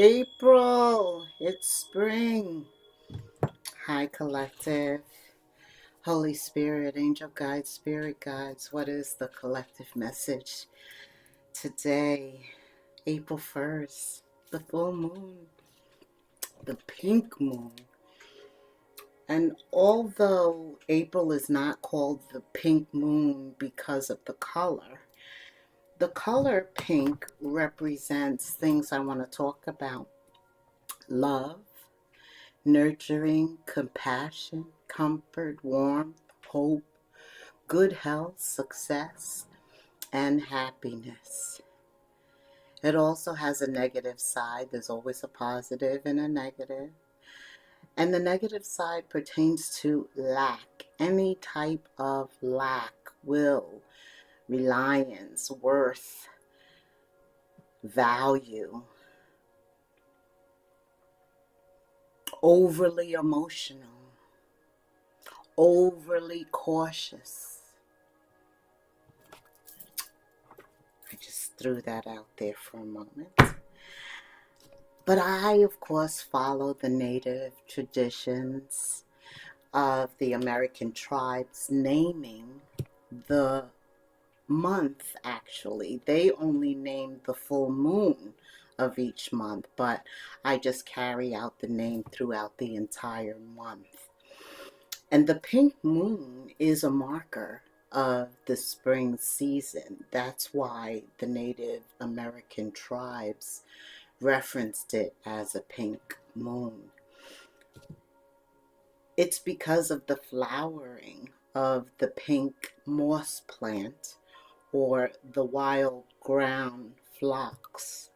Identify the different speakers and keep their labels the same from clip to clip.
Speaker 1: April, it's spring. Hi, collective. Holy Spirit, angel guides, spirit guides. What is the collective message today? April 1st, the full moon, the pink moon. And although April is not called the pink moon because of the color pink represents things I want to talk about: love, nurturing, compassion, comfort, warmth, hope, good health, success, and happiness. It also has a negative side. There's always a positive and a negative. And the negative side pertains to lack, any type of lack, will, reliance, worth, value, overly emotional, overly cautious. I just threw that out there for a moment. But I, of course, follow the native traditions of the American tribes naming the month, actually. They only name the full moon of each month, but I just carry out the name throughout the entire month. And the pink moon is a marker of the spring season. That's why the Native American tribes referenced it as a pink moon. It's because of the flowering of the pink moss plant or the wild ground phlox,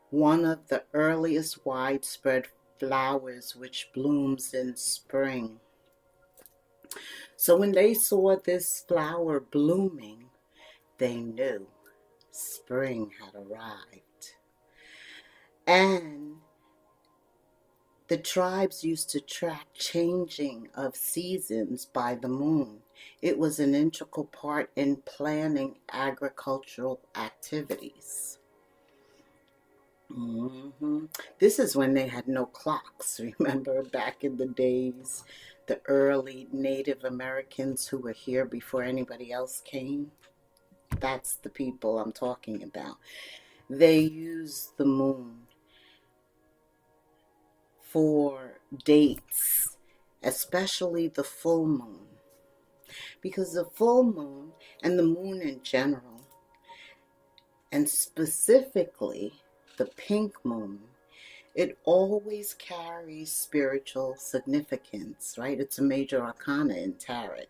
Speaker 1: one of the earliest widespread flowers which blooms in spring. So when they saw this flower blooming, they knew spring had arrived. And the tribes used to track changing of seasons by the moon. It was an integral part in planning agricultural activities. This is when they had no clocks. Remember back in the days, the early Native Americans who were here before anybody else came? That's the people I'm talking about. They used the moon for dates, especially the full moon. Because the full moon and the moon in general, and specifically the pink moon, it always carries spiritual significance, right? It's a major arcana in tarot.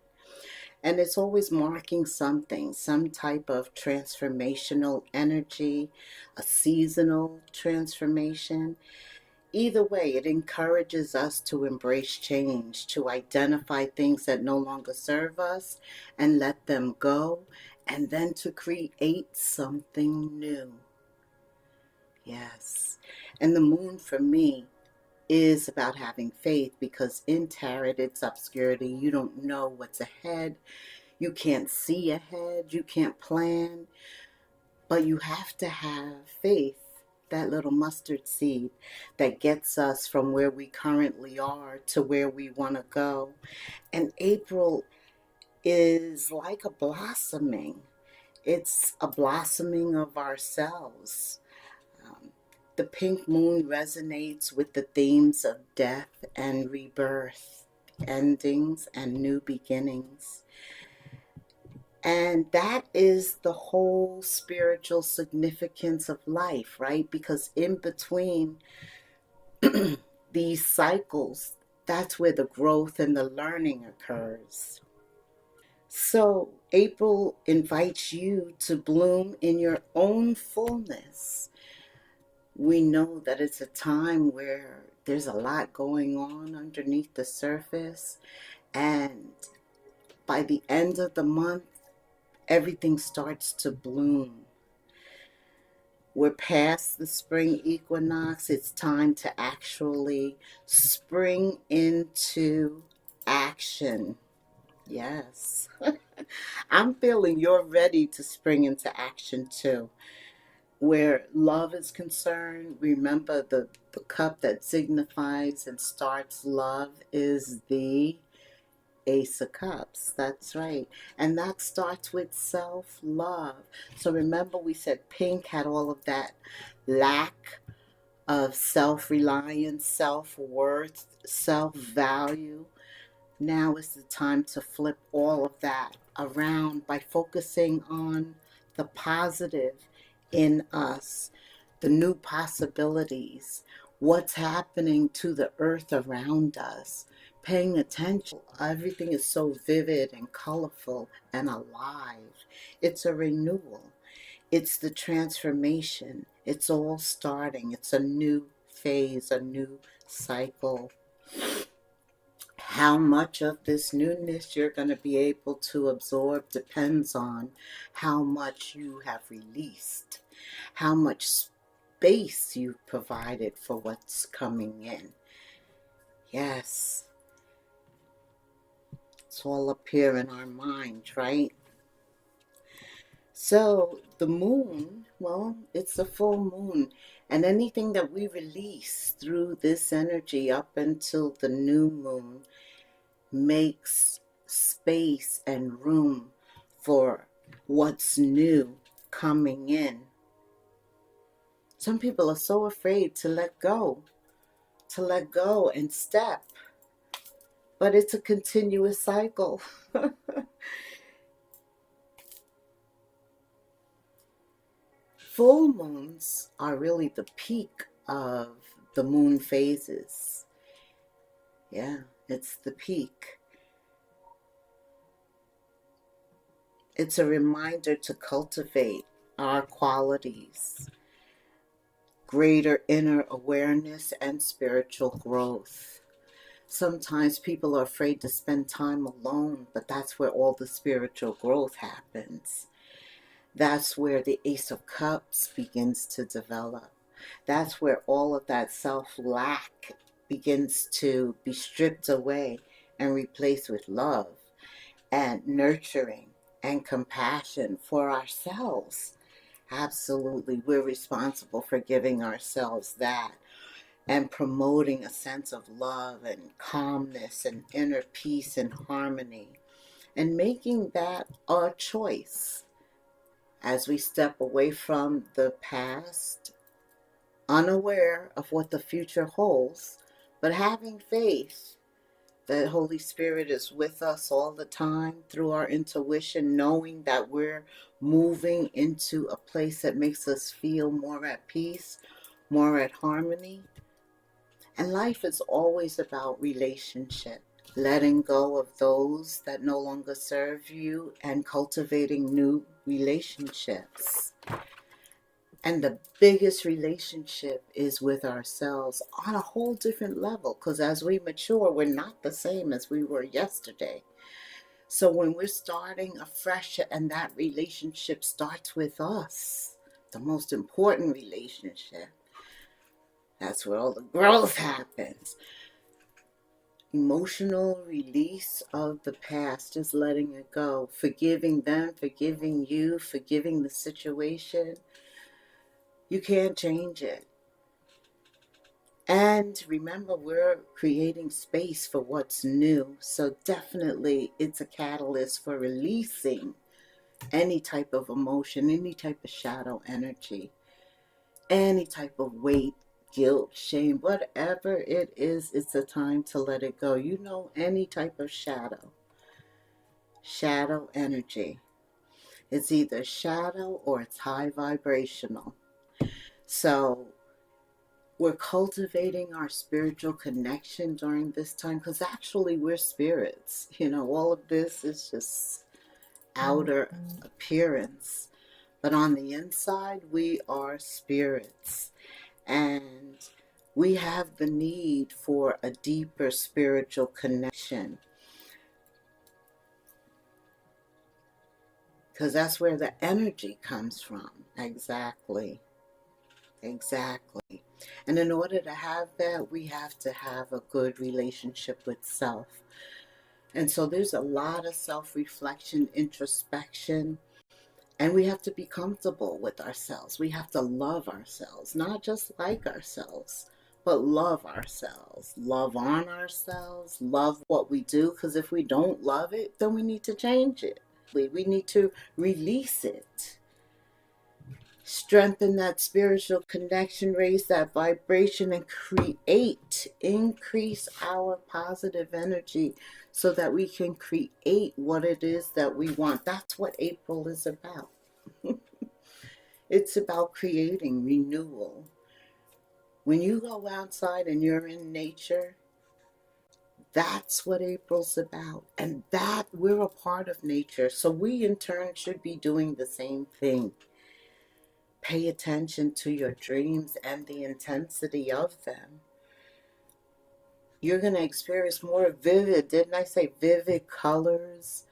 Speaker 1: And it's always marking something, some type of transformational energy, a seasonal transformation. Either way, it encourages us to embrace change, to identify things that no longer serve us and let them go, and then to create something new. Yes. And the moon for me is about having faith, because in tarot it's obscurity. You don't know what's ahead. You can't see ahead. You can't plan. But you have to have faith, that little mustard seed that gets us from where we currently are to where we want to go. And April is like a blossoming. It's a blossoming of ourselves. The pink moon resonates with the themes of death and rebirth, endings and new beginnings. And that is the whole spiritual significance of life, right? Because in between these cycles, that's where the growth and the learning occurs. So April invites you to bloom in your own fullness. We know that it's a time where there's a lot going on underneath the surface, and by the end of the month, everything starts to bloom. We're past the spring equinox. It's time to actually spring into action. Yes. I'm feeling you're ready to spring into action too. where love is concerned, remember the cup that signifies and starts love is the Ace of Cups. That's right. And that starts with self love. So remember, we said pink had all of that lack of self reliance, self worth, self value. Now is the time to flip all of that around by focusing on the positive in us, the new possibilities, what's happening to the earth around us, paying attention. Everything is so vivid and colorful and alive. It's a renewal, it's the transformation. It's all starting. It's a new phase, a new cycle. How much of this newness you're going to be able to absorb depends on how much you have released, how much space you've provided for what's coming in. Yes, it's all up here in our mind, right? So the moon, well, it's a full moon. And anything that we release through this energy up until the new moon makes space and room for what's new coming in. Some people are so afraid to let go and step, but it's a continuous cycle. Full moons are really the peak of the moon phases. Yeah, it's the peak. It's a reminder to cultivate our qualities, greater inner awareness, and spiritual growth. Sometimes people are afraid to spend time alone, but that's where all the spiritual growth happens. That's where the Ace of Cups begins to develop. That's where all of that self-lack begins to be stripped away and replaced with love and nurturing and compassion for ourselves. Absolutely, we're responsible for giving ourselves that and promoting a sense of love and calmness and inner peace and harmony, and making that our choice as we step away from the past, unaware of what the future holds, but having faith that Holy Spirit is with us all the time through our intuition, knowing that we're moving into a place that makes us feel more at peace, more at harmony. And life is always about relationship, letting go of those that no longer serve you and cultivating new relationships. And the biggest relationship is with ourselves on a whole different level, because as we mature, we're not the same as we were yesterday. So when we're starting afresh and that relationship starts with us, the most important relationship, that's where all the growth happens. Emotional release of the past, just letting it go, forgiving them, forgiving you, forgiving the situation. You can't change it. And remember, we're creating space for what's new. So definitely it's a catalyst for releasing any type of emotion, any type of shadow energy, any type of weight, guilt, shame, whatever it is, it's a time to let it go. You know, any type of shadow energy. It's either shadow or it's high vibrational. So we're cultivating our spiritual connection during this time, because actually we're spirits. You know, all of this is just outer appearance. But on the inside, we are spirits. And we have the need for a deeper spiritual connection, because that's where the energy comes from. Exactly. Exactly. And in order to have that, we have to have a good relationship with self. And so there's a lot of self reflection, introspection, And we have to be comfortable with ourselves. We have to love ourselves, not just like ourselves, but love ourselves, love on ourselves, love what we do. Because if we don't love it, then we need to change it. We need to release it. Strengthen that spiritual connection, raise that vibration, and increase our positive energy so that we can create what it is that we want. That's what April is about. It's about creating renewal. When you go outside and you're in nature, that's what April's about. And that we're a part of nature. So we in turn should be doing the same thing. Pay attention to your dreams and the intensity of them. You're going to experience more vivid, didn't I say vivid colors?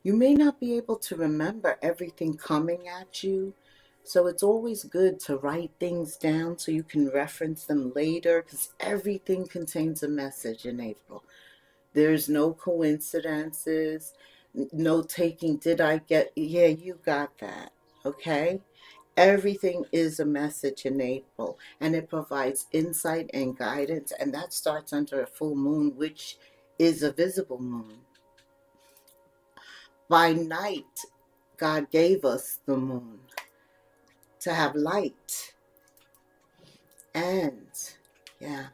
Speaker 1: You may not be able to remember everything coming at you. So it's always good to write things down so you can reference them later, because everything contains a message in April. There's no coincidences, no taking, did I get, yeah, you got that, okay? Everything is a message in April, and it provides insight and guidance, and that starts under a full moon, which is a visible moon. By night, God gave us the moon to have light. And, yeah,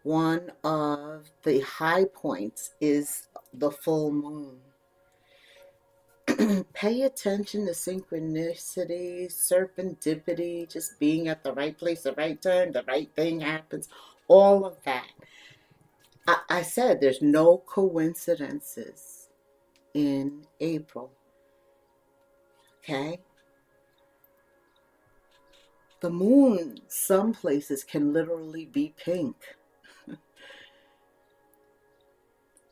Speaker 1: one of the high points is the full moon. Pay attention to synchronicity, serendipity, just being at the right place, the right time, the right thing happens, all of that. I said there's no coincidences in April, okay? The moon, some places can literally be pink.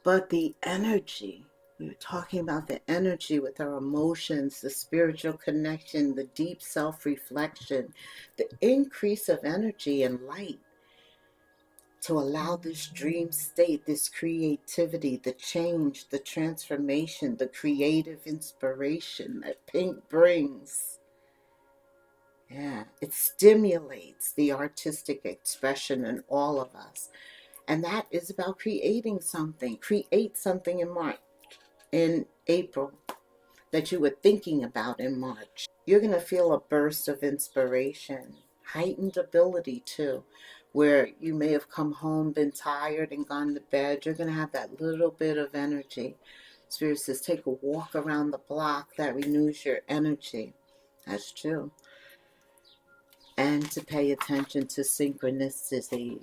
Speaker 1: But the energy, we were talking about the energy with our emotions, the spiritual connection, the deep self-reflection, the increase of energy and light to allow this dream state, this creativity, the change, the transformation, the creative inspiration that pink brings. Yeah, it stimulates the artistic expression in all of us. And that is about creating something. Create something in April that you were thinking about in March. You're going to feel a burst of inspiration, heightened ability too, where you may have come home, been tired and gone to bed. You're going to have that little bit of energy. Spirit says take a walk around the block, that renews your energy. That's true. And to pay attention to synchronicities,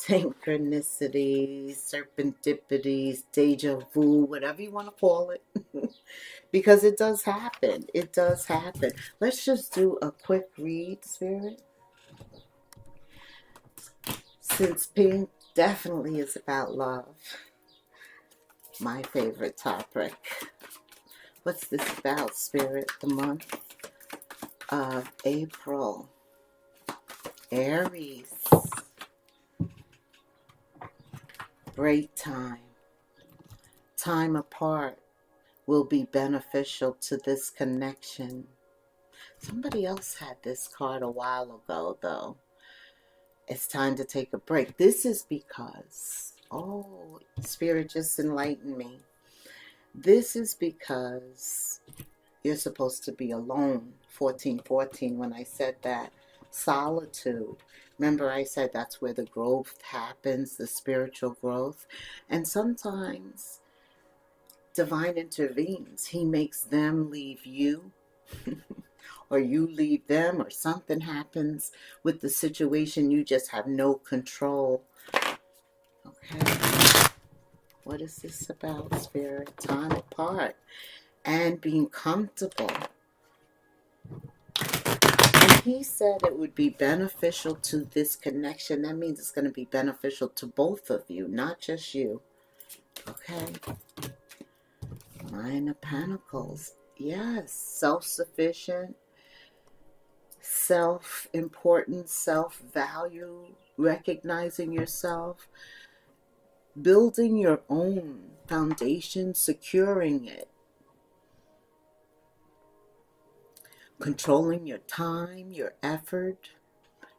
Speaker 1: serendipities, deja vu, whatever you want to call it. Because it does happen. It does happen. Let's just do a quick read, Spirit. Since pink definitely is about love, my favorite topic. What's this about, Spirit? The month of April. Aries. Break time. Time apart will be beneficial to this connection. Somebody else had this card a while ago, though. It's time to take a break. This is because, oh, Spirit just enlightened me. This is because you're supposed to be alone. 1414, when I said that. Solitude. Remember I said that's where the growth happens, the spiritual growth. And sometimes divine intervenes. He makes them leave you, or you leave them, or something happens with the situation. You just have no control. Okay. What is this about, Spirit? Time apart and being comfortable. And he said it would be beneficial to this connection. That means it's going to be beneficial to both of you, not just you. Okay. Nine of Pentacles. Yes. Self-sufficient, self-importance, self-value, recognizing yourself, building your own foundation, securing it. controlling your time, your effort,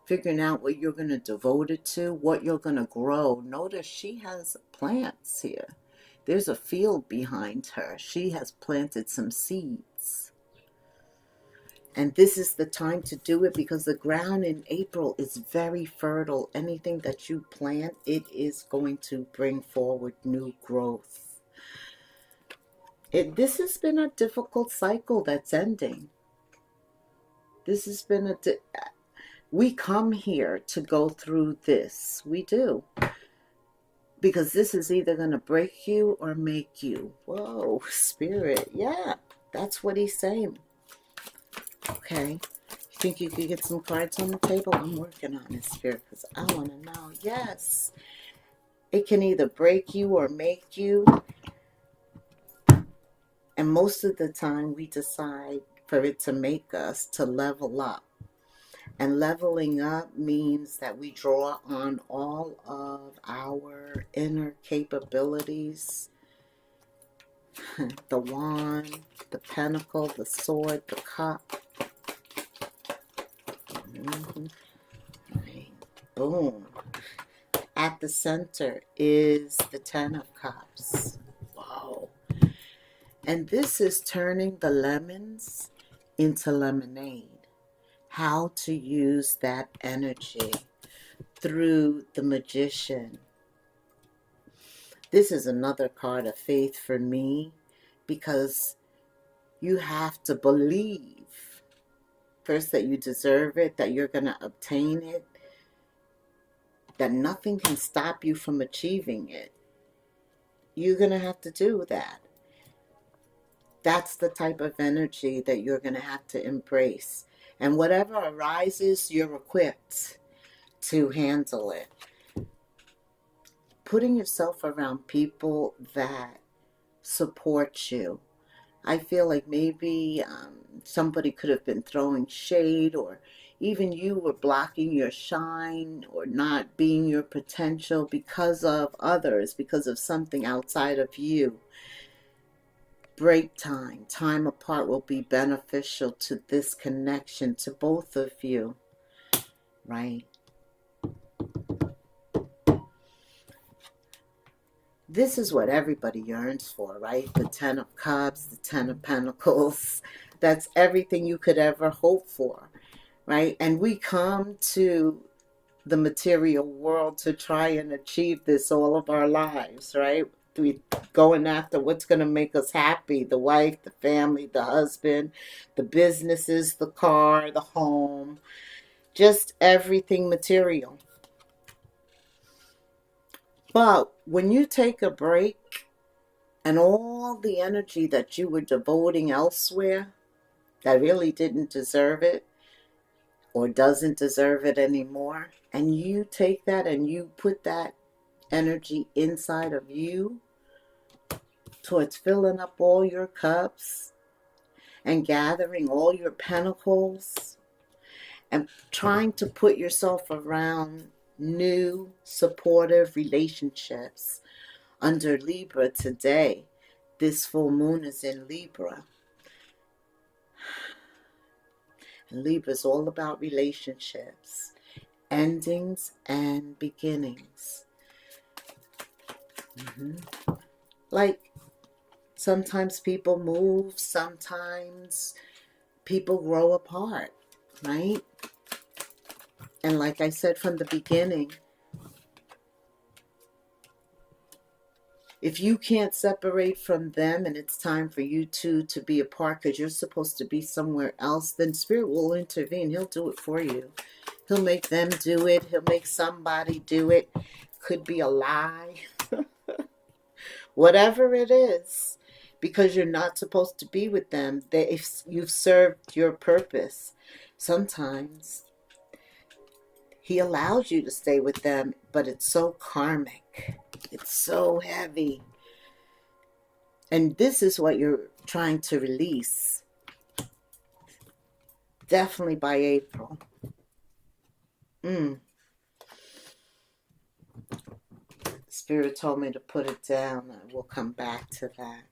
Speaker 1: figuring out what you're going to devote it to, what you're going to grow. Notice she has plants here. There's a field behind her. She has planted some seeds. And this is the time to do it because the ground in April is very fertile. Anything that you plant, it is going to bring forward new growth. This has been a difficult cycle that's ending. This has been we come here to go through this. We do. Because this is either going to break you or make you. Whoa, spirit. Yeah, that's what he's saying. Okay. You think you could get some cards on the table? I'm working on it, spirit, because I want to know. Yes. It can either break you or make you. And most of the time we decide for it to make us to level up. And leveling up means that we draw on all of our inner capabilities. The wand, the pentacle, the sword, the cup. Right. Boom. At the center is the Ten of Cups. Whoa. And this is turning the lemons into lemonade. How to use that energy through the Magician. This is another card of faith for me because you have to believe first that you deserve it, that you're going to obtain it, that nothing can stop you from achieving it. You're going to have to do that. That's the type of energy that you're going to have to embrace. And whatever arises, you're equipped to handle it. Putting yourself around people that support you. I feel like maybe somebody could have been throwing shade, or even you were blocking your shine or not being your potential because of others, because of something outside of you. Break time apart will be beneficial to this connection, to both of you, right? This is what everybody yearns for, right? The Ten of Cups, the Ten of Pentacles. That's everything you could ever hope for, right? And we come to the material world to try and achieve this all of our lives, right? We going after what's going to make us happy, the wife, the family, the husband, the businesses, the car, the home, just everything material. But when you take a break and all the energy that you were devoting elsewhere that really didn't deserve it or doesn't deserve it anymore, and you take that and you put that energy inside of you towards filling up all your cups and gathering all your pentacles and trying to put yourself around new supportive relationships. Under Libra today, this full moon is in Libra. And Libra is all about relationships, endings and beginnings. Like, sometimes people move, sometimes people grow apart, right? And like I said from the beginning, if you can't separate from them and it's time for you two to be apart because you're supposed to be somewhere else, then Spirit will intervene. He'll do it for you. He'll make them do it. He'll make somebody do it. Could be a lie. Whatever it is, because you're not supposed to be with them. If you've served your purpose, sometimes he allows you to stay with them, but it's so karmic. It's so heavy. And this is what you're trying to release. Definitely by April. Spirit told me to put it down. We'll come back to that.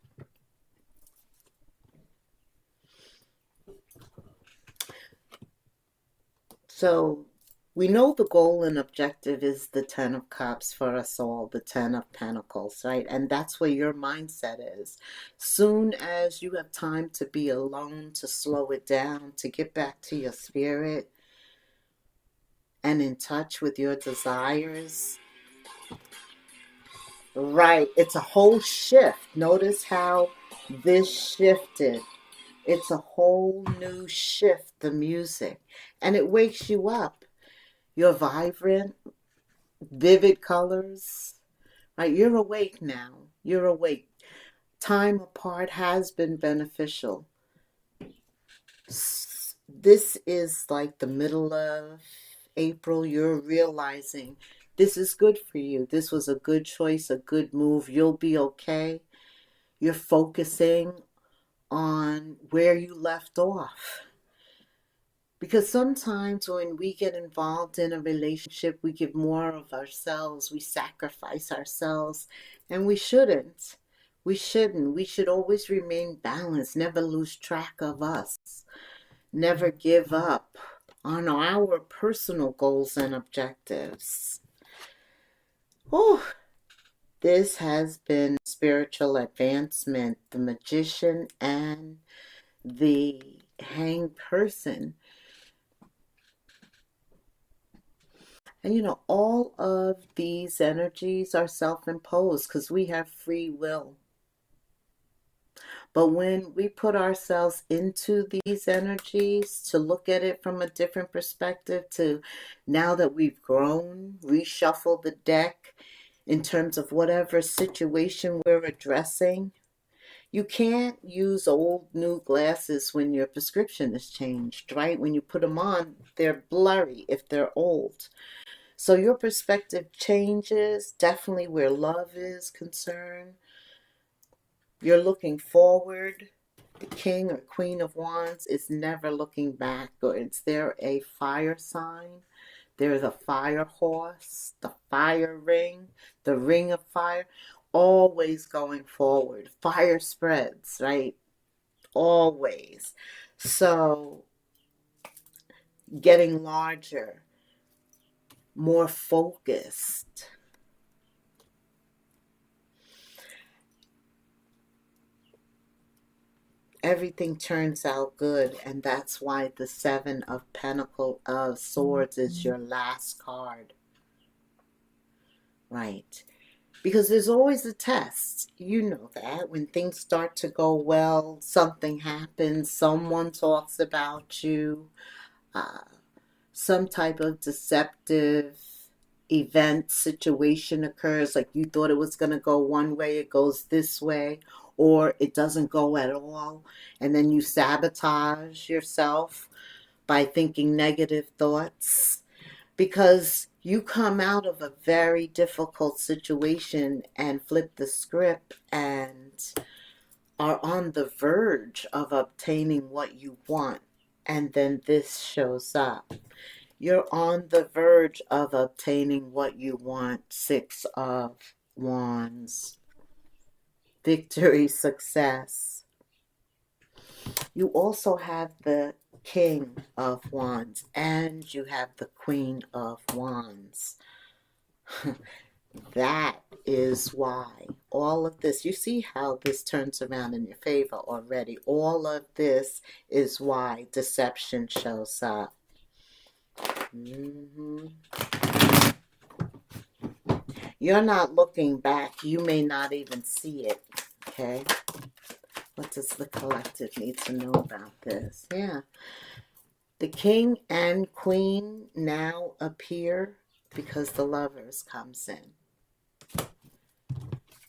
Speaker 1: So we know the goal and objective is the Ten of Cups for us all, the Ten of Pentacles, right? And that's where your mindset is. Soon as you have time to be alone, to slow it down, to get back to your spirit and in touch with your desires, right? It's a whole shift. Notice how this shifted. It's a whole new shift, the music, and it wakes you up. You're vibrant, vivid colors, right? You're awake now. You're awake. Time apart has been beneficial. This is like the middle of April. You're realizing this is good for you. This was a good choice, a good move. You'll be okay. You're focusing on where you left off. Because sometimes when we get involved in a relationship, we give more of ourselves, we sacrifice ourselves, and we shouldn't. We shouldn't. We should always remain balanced, never lose track of us, never give up on our personal goals and objectives. Oh, this has been spiritual advancement, the magician and the hanged person. And all of these energies are self-imposed because we have free will. But when we put ourselves into these energies to look at it from a different perspective, to now that we've grown, reshuffle the deck in terms of whatever situation we're addressing, you can't use old new glasses when your prescription is changed, right? When you put them on, they're blurry if they're old. So your perspective changes, definitely where love is concerned. You're looking forward. The King or Queen of Wands is never looking back. Or is there a fire sign? There's a fire horse, the fire ring, the ring of fire. Always going forward. Fire spreads, right? Always. So getting larger, more focused. Everything turns out good, and that's why the Seven of Pentacles of Swords is your last card, right? Because there's always a test. You know that when things start to go well, something happens, someone talks about you, uh, some type of deceptive event, situation occurs, like you thought it was going to go one way, it goes this way, or it doesn't go at all, and then you sabotage yourself by thinking negative thoughts because you come out of a very difficult situation and flip the script and are on the verge of obtaining what you want, and then this shows up. You're on the verge of obtaining what you want. Six of Wands. Victory, success. You also have the King of Wands and you have the Queen of Wands. That is why all of this, you see how this turns around in your favor already. All of this is why deception shows up. You're not looking back. You may not even see it. Okay? What does the collective need to know about this? Yeah. The king and queen now appear because the lovers comes in.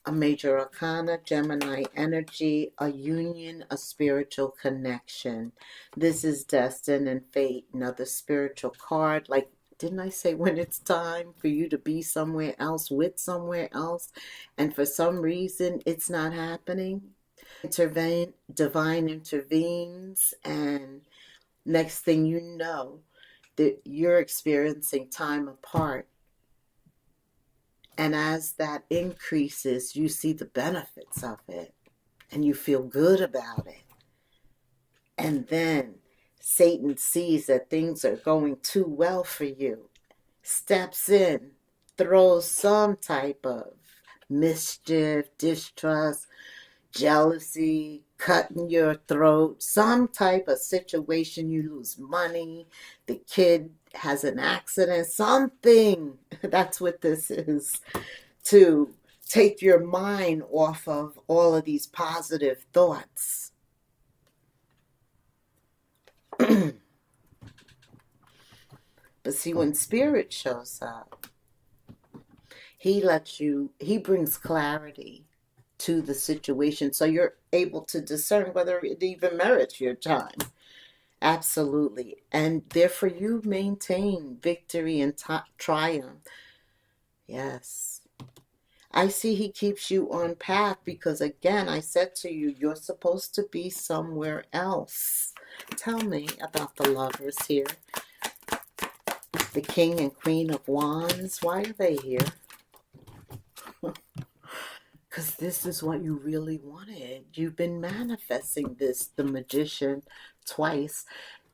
Speaker 1: A major arcana, Gemini energy, a union, a spiritual connection. This is destined and fate, another spiritual card. Like, didn't I say when it's time for you to be somewhere else, with somewhere else, and for some reason it's not happening? Divine intervenes, and next thing you know, that you're experiencing time apart. And as that increases, you see the benefits of it and you feel good about it. And then Satan sees that things are going too well for you, steps in, throws some type of mischief, distrust, jealousy, cutting your throat, some type of situation, you lose money, the kid has an accident, something. That's what this is, to take your mind off of all of these positive thoughts. But see, when spirit shows up, he brings clarity to the situation, so you're able to discern whether it even merits your time. Absolutely. And therefore you maintain victory and triumph. Yes. I see he keeps you on path because, again, I said to you, you're supposed to be somewhere else. Tell me about the lovers here. The King and Queen of Wands. Why are they here? Because this is what you really wanted. You've been manifesting this, the Magician, twice.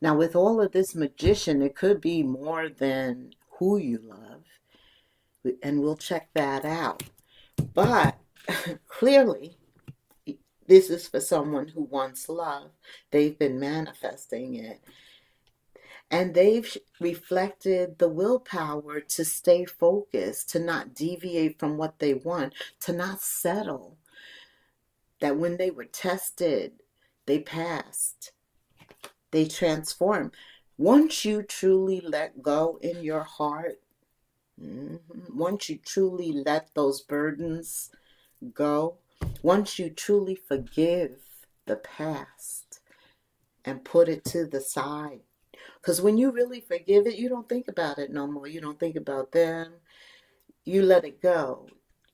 Speaker 1: Now, with all of this Magician, it could be more than who you love. And we'll check that out. But clearly, this is for someone who wants love. They've been manifesting it. And they've reflected the willpower to stay focused, to not deviate from what they want, to not settle. That when they were tested, they passed. They transformed. Once you truly let go in your heart, once you truly let those burdens go, once you truly forgive the past and put it to the side, because when you really forgive it, you don't think about it no more. You don't think about them. You let it go.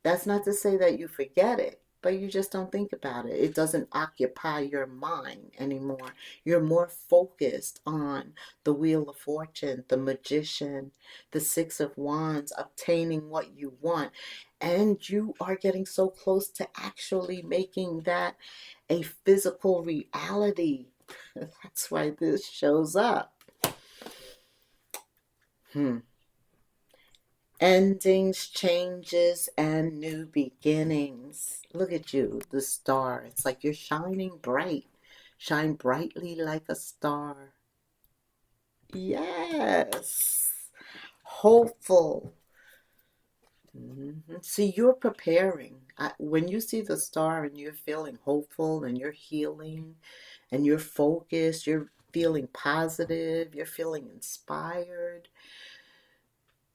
Speaker 1: That's not to say that you forget it, but you just don't think about it. It doesn't occupy your mind anymore. You're more focused on the Wheel of Fortune, the Magician, the Six of Wands, obtaining what you want. And you are getting so close to actually making that a physical reality. That's why this shows up. Endings, changes, and new beginnings. Look at you, the star. It's like you're shining bright. Shine brightly like a star. Yes. Hopeful. See, you're preparing. When you see the star and you're feeling hopeful and you're healing and you're focused, you're feeling positive, you're feeling inspired,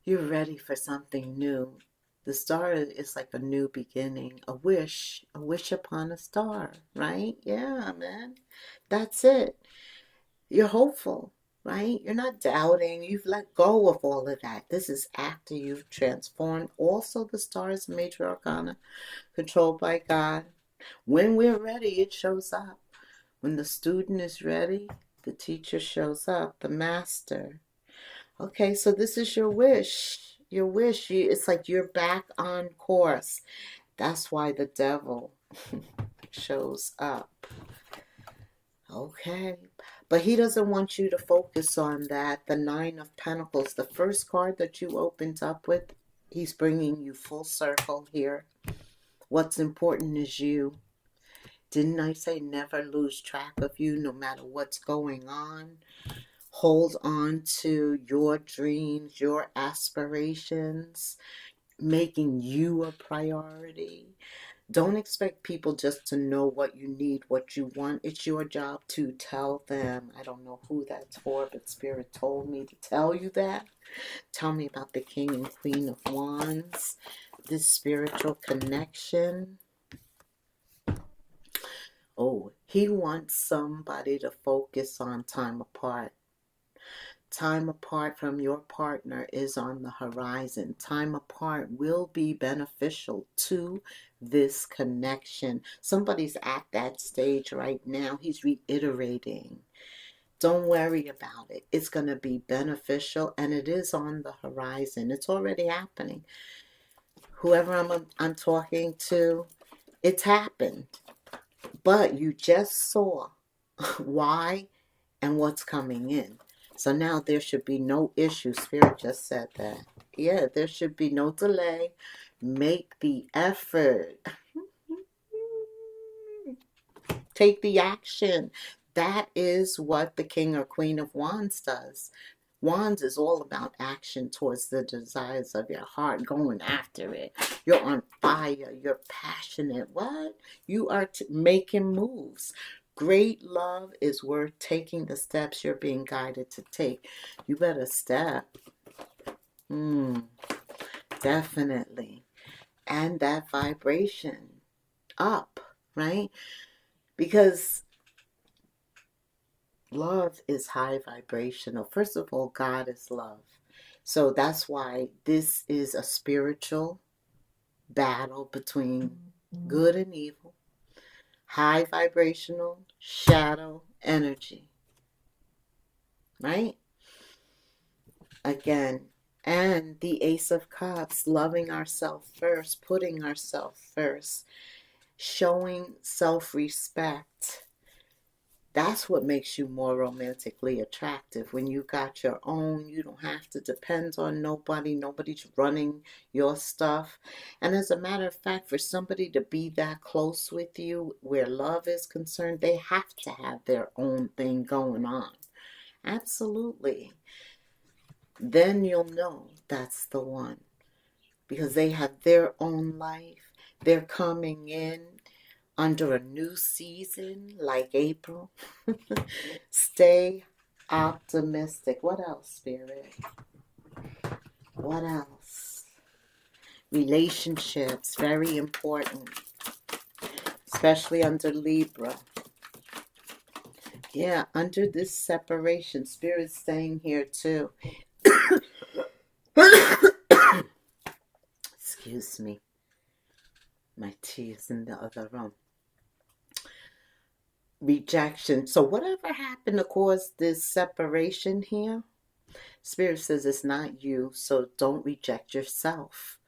Speaker 1: you're ready for something new. The star is like a new beginning, a wish upon a star, right? Yeah, man. That's it. You're hopeful, right? You're not doubting. You've let go of all of that. This is after you've transformed. Also, the star is a major arcana controlled by God. When we're ready, it shows up. When the student is ready, the teacher shows up, the master. Okay, so this is your wish. Your wish. It's like you're back on course. That's why the devil shows up. Okay. But he doesn't want you to focus on that. The Nine of Pentacles, the first card that you opened up with, he's bringing you full circle here. What's important is you. Didn't I say never lose track of you no matter what's going on? Hold on to your dreams, your aspirations, making you a priority. Don't expect people just to know what you need, what you want. It's your job to tell them. I don't know who that's for, but Spirit told me to tell you that. Tell me about the King and Queen of Wands, this spiritual connection. Oh, he wants somebody to focus on time apart. Time apart from your partner is on the horizon. Time apart will be beneficial to this connection. Somebody's at that stage right now. He's reiterating. Don't worry about it. It's going to be beneficial, and it is on the horizon. It's already happening. Whoever I'm talking to, it's happened. But you just saw why and what's coming in. So now there should be no issue. Spirit just said that. Yeah, there should be no delay. Make the effort. Take the action. That is what the King or Queen of Wands does. Wands is all about action towards the desires of your heart, going after it. You're on fire. You're passionate. What? You are making moves. Great love is worth taking the steps you're being guided to take. You better step. Definitely. And that vibration up, right? Because love is high vibrational. First of all, God is love. So that's why this is a spiritual battle between good and evil, high vibrational, shadow energy, right? Again, and the Ace of Cups, loving ourselves first, putting ourselves first, showing self-respect. That's what makes you more romantically attractive. When you got your own, you don't have to depend on nobody. Nobody's running your stuff. And as a matter of fact, for somebody to be that close with you, where love is concerned, they have to have their own thing going on. Absolutely. Then you'll know that's the one. Because they have their own life. They're coming in under a new season like April. Stay optimistic. What else, Spirit? What else? Relationships, very important, especially under Libra. Yeah, under this separation, Spirit's staying here too. Excuse me. My tea is in the other room. Rejection. So whatever happened to cause this separation here, Spirit says it's not you, so don't reject yourself.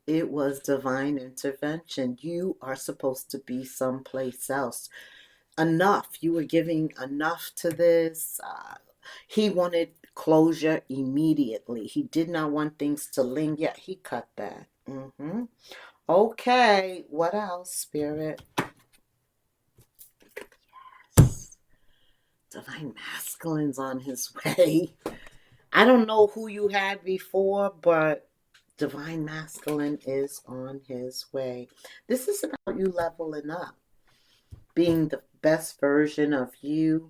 Speaker 1: It was divine intervention. You are supposed to be someplace else. Enough. You were giving enough to this. He wanted closure immediately. He did not want things to linger. He cut that. Okay. What else, Spirit? Yes. Divine masculine's on his way. I don't know who you had before, but divine masculine is on his way. This is about you leveling up, being the best version of you.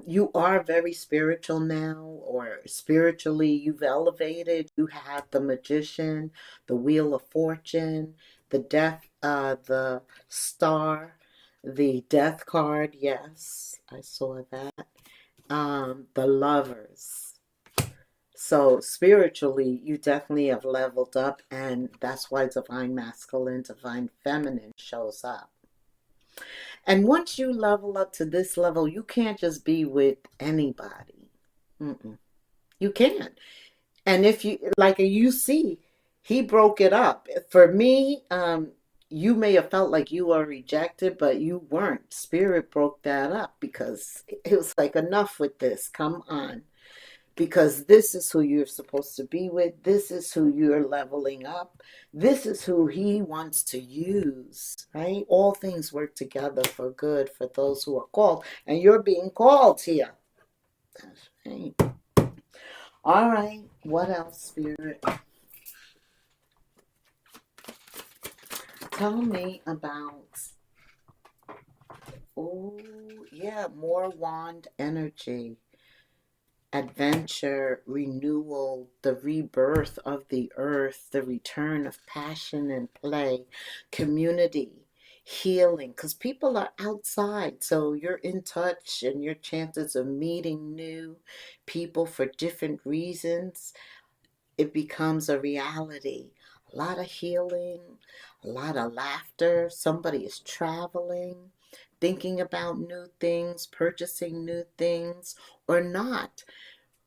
Speaker 1: You are very spiritual now, or spiritually you've elevated. You have the Magician, the Wheel of Fortune, the the Star, the Death card. Yes, I saw that. The Lovers. So spiritually, you definitely have leveled up, and that's why divine masculine, divine feminine shows up. And once you level up to this level, you can't just be with anybody. You can't. And if you, like you see, he broke it up. For me, you may have felt like you were rejected, but you weren't. Spirit broke that up because it was like, enough with this. Come on. Because this is who you're supposed to be with. This is who you're leveling up. This is who he wants to use, right? All things work together for good for those who are called. And you're being called here. That's right. All right. What else, Spirit? Tell me about, oh, yeah, more wand energy. Adventure, renewal, the rebirth of the earth, the return of passion and play, community, healing, because people are outside, so you're in touch and your chances of meeting new people for different reasons, it becomes a reality. A lot of healing, a lot of laughter, somebody is traveling, thinking about new things, purchasing new things, or not,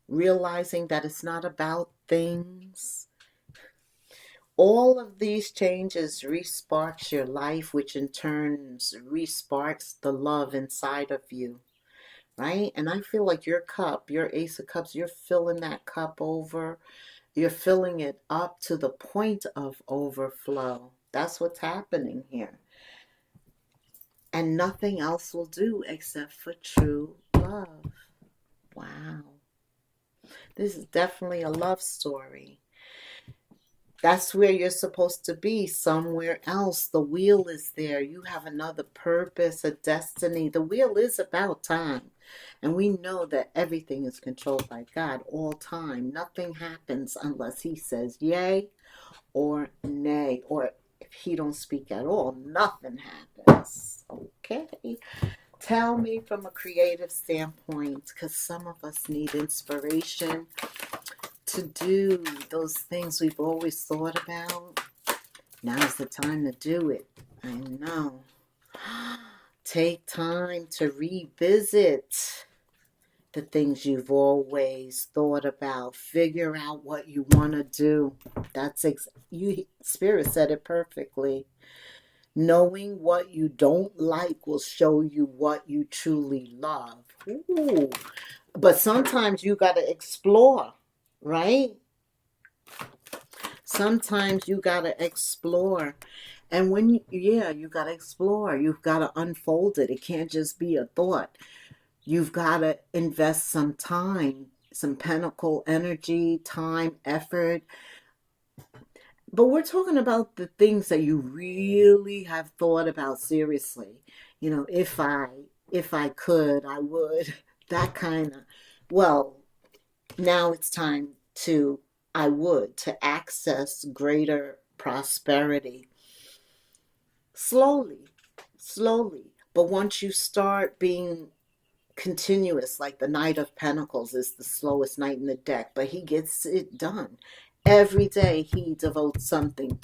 Speaker 1: realizing that it's not about things. All of these changes resparks your life, which in turn resparks the love inside of you. right? And I feel like your cup, your Ace of Cups, you're filling that cup over. You're filling it up to the point of overflow. That's what's happening here. And nothing else will do except for true love. Wow. This is definitely a love story. That's where you're supposed to be, somewhere else. The wheel is there. You have another purpose, a destiny. The wheel is about time. And we know that everything is controlled by God all time. Nothing happens unless he says yay or nay. Or if he don't speak at all, nothing happens. Okay. Tell me from a creative standpoint, because some of us need inspiration to do those things we've always thought about. Now's the time to do it. I know. Take time to revisit the things you've always thought about. Figure out what you want to do. Spirit said it perfectly. Knowing what you don't like will show you what you truly love. Ooh. But sometimes you got to explore, right? Sometimes you got to explore. And you got to explore. You've got to unfold it. It can't just be a thought. You've got to invest some time, some pentacle energy, time, effort. But we're talking about the things that you really have thought about seriously. You know, if I could, I would. That kind of, well, now it's time to access greater prosperity. Slowly, slowly. But once you start being continuous, like the Knight of Pentacles is the slowest knight in the deck, but he gets it done. Every day he devotes something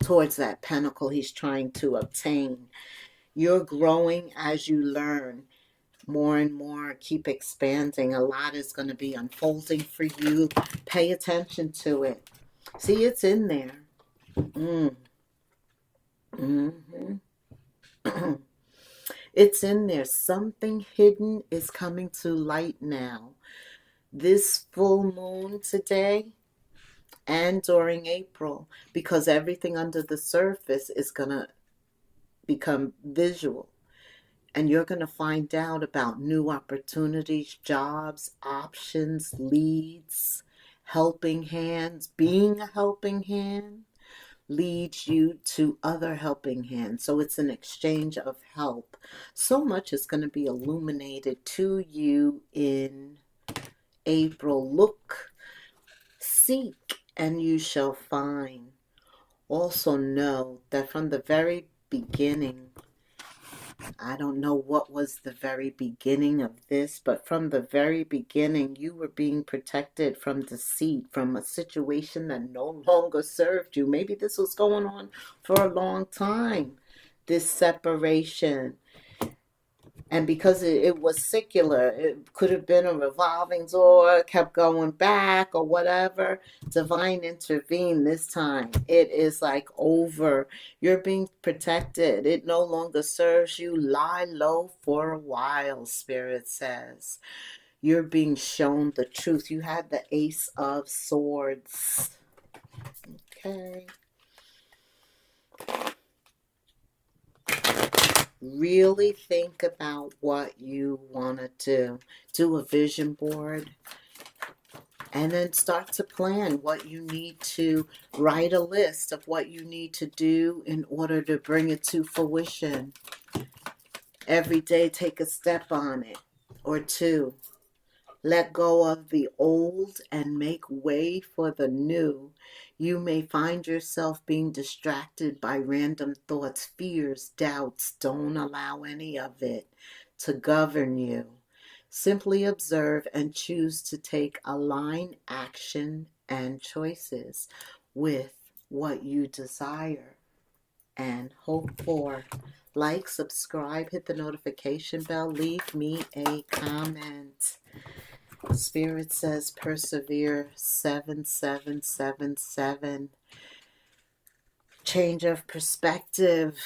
Speaker 1: towards that pentacle he's trying to obtain. You're growing as you learn more and more. Keep expanding. A lot is going to be unfolding for you. Pay attention to it. See, it's in there. Mm. Mm-hmm. It's in there. Something hidden is coming to light now. This full moon today and during April, because everything under the surface is going to become visual. And you're going to find out about new opportunities, jobs, options, leads, helping hands. Being a helping hand leads you to other helping hands. So it's an exchange of help. So much is going to be illuminated to you in April. Look, seek, and you shall find. Also know that from the very beginning, I don't know what was the very beginning of this, but from the very beginning, you were being protected from deceit, from a situation that no longer served you. Maybe this was going on for a long time, this separation. And because it was secular, it could have been a revolving door, kept going back or whatever. Divine intervened this time. It is like over. You're being protected. It no longer serves you. Lie low for a while, Spirit says. You're being shown the truth. You had the Ace of Swords. Okay. Really think about what you want to do. Do a vision board. And then start to plan what you need to write a list of what you need to do in order to bring it to fruition. Every day, take a step on it or two. Let go of the old and make way for the new. You may find yourself being distracted by random thoughts, fears, doubts. Don't allow any of it to govern you. Simply observe and choose to take aligned action and choices with what you desire and hope for. Like, subscribe, hit the notification bell, leave me a comment. Spirit says persevere 7777. Change of perspective.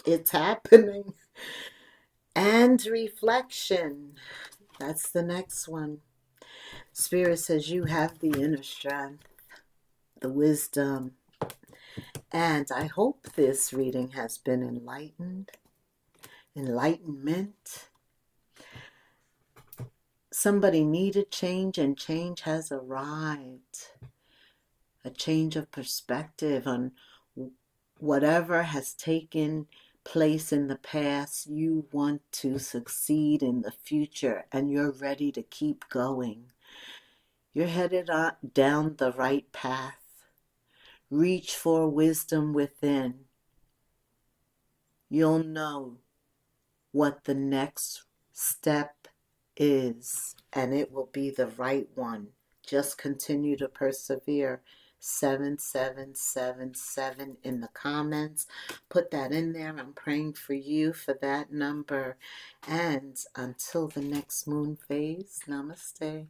Speaker 1: It's happening. And reflection. That's the next one. Spirit says you have the inner strength, the wisdom, and I hope this reading has been enlightenment. Somebody needed change and change has arrived. A change of perspective on whatever has taken place in the past. You want to succeed in the future and you're ready to keep going. You're headed down the right path. Reach for wisdom within. You'll know what the next step is, and it will be the right one. Just continue to persevere. 7777 in the comments. Put that in there. I'm praying for you for that number. And until the next moon phase, namaste.